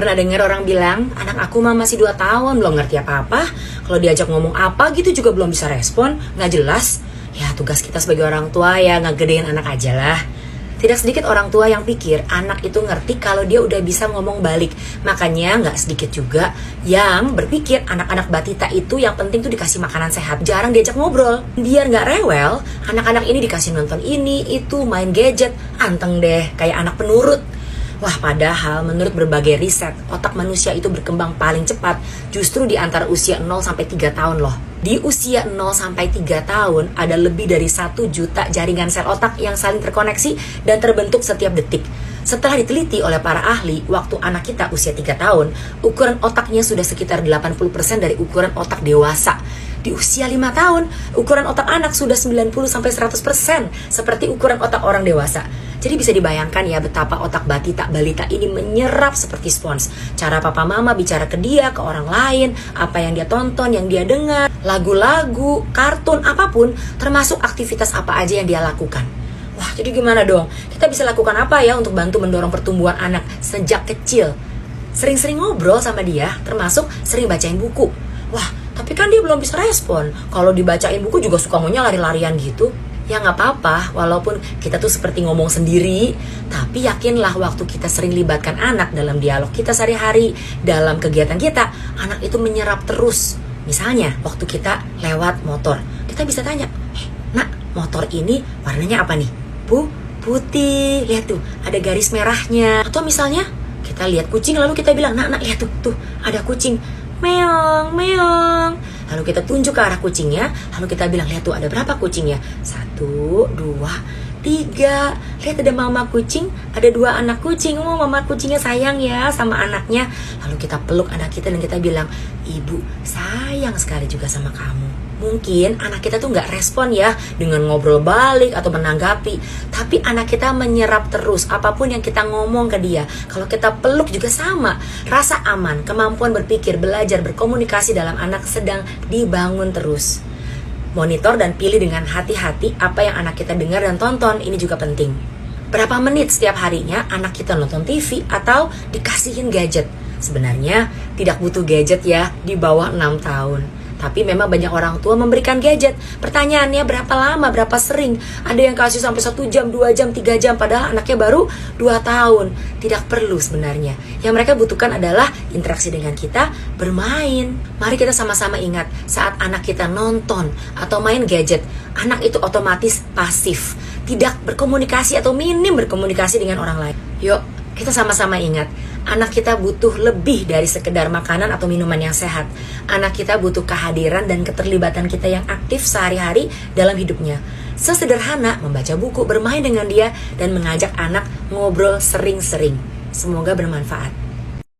Pernah dengar orang bilang, anak aku mah masih 2 tahun, belum ngerti apa-apa. Kalau diajak ngomong apa gitu juga belum bisa respon, nggak jelas. Ya tugas kita sebagai orang tua ya ngegedein anak aja lah. Tidak sedikit orang tua yang pikir anak itu ngerti kalau dia udah bisa ngomong balik. Makanya nggak sedikit juga yang berpikir anak-anak batita itu yang penting tuh dikasih makanan sehat. Jarang diajak ngobrol. Biar nggak rewel, anak-anak ini dikasih nonton ini, itu, main gadget. Anteng deh, kayak anak penurut. Wah, padahal menurut berbagai riset, otak manusia itu berkembang paling cepat justru di antara usia 0 sampai 3 tahun loh. Di usia 0 sampai 3 tahun ada lebih dari 1 juta jaringan sel otak yang saling terkoneksi dan terbentuk setiap detik. Setelah diteliti oleh para ahli, waktu anak kita usia 3 tahun, ukuran otaknya sudah sekitar 80% dari ukuran otak dewasa. Di usia 5 tahun, ukuran otak anak sudah 90-100% seperti ukuran otak orang dewasa. Jadi bisa dibayangkan ya betapa otak balita ini menyerap seperti spons. Cara papa mama bicara ke dia, ke orang lain, apa yang dia tonton, yang dia dengar, lagu-lagu, kartun, apapun, termasuk aktivitas apa aja yang dia lakukan. Wah, jadi gimana dong? Kita bisa lakukan apa ya untuk bantu mendorong pertumbuhan anak sejak kecil? Sering-sering ngobrol sama dia, termasuk sering bacain buku. Wah, tapi kan dia belum bisa respon. Kalau dibacain buku juga suka maunya lari-larian gitu. Ya nggak apa-apa, walaupun kita tuh seperti ngomong sendiri, tapi yakinlah waktu kita sering libatkan anak dalam dialog kita sehari-hari, dalam kegiatan kita, anak itu menyerap terus. Misalnya, waktu kita lewat motor, kita bisa tanya, nak, motor ini warnanya apa nih? Putih, lihat tuh, ada garis merahnya. Atau misalnya, kita lihat kucing, lalu kita bilang, nak, lihat tuh, ada kucing. Meong, meong. Lalu kita tunjuk ke arah kucingnya. Lalu kita bilang, lihat tuh ada berapa kucingnya? 1, 2, 3. Lihat ada mama kucing, ada 2 anak kucing. Oh, mama kucingnya sayang ya sama anaknya. Lalu kita peluk anak kita dan kita bilang, ibu sayang sekali juga sama kamu. Mungkin anak kita tuh gak respon ya dengan ngobrol balik atau menanggapi, tapi anak kita menyerap terus apapun yang kita ngomong ke dia. Kalau kita peluk juga sama. Rasa aman, kemampuan berpikir, belajar, berkomunikasi dalam anak sedang dibangun terus. Monitor dan pilih dengan hati-hati apa yang anak kita dengar dan tonton. Ini juga penting. Berapa menit setiap harinya anak kita nonton TV atau dikasihin gadget? Sebenarnya tidak butuh gadget ya di bawah 6 tahun. Tapi memang banyak orang tua memberikan gadget. Pertanyaannya berapa lama, berapa sering? Ada yang kasih sampai 1 jam, 2 jam, 3 jam. Padahal anaknya baru 2 tahun. Tidak perlu sebenarnya. Yang mereka butuhkan adalah interaksi dengan kita, bermain. Mari kita sama-sama ingat, saat anak kita nonton atau main gadget, anak itu otomatis pasif. Tidak berkomunikasi atau minim berkomunikasi dengan orang lain. Yuk, kita sama-sama ingat, anak kita butuh lebih dari sekedar makanan atau minuman yang sehat. Anak kita butuh kehadiran dan keterlibatan kita yang aktif sehari-hari dalam hidupnya. Sesederhana membaca buku, bermain dengan dia, dan mengajak anak ngobrol sering-sering. Semoga bermanfaat.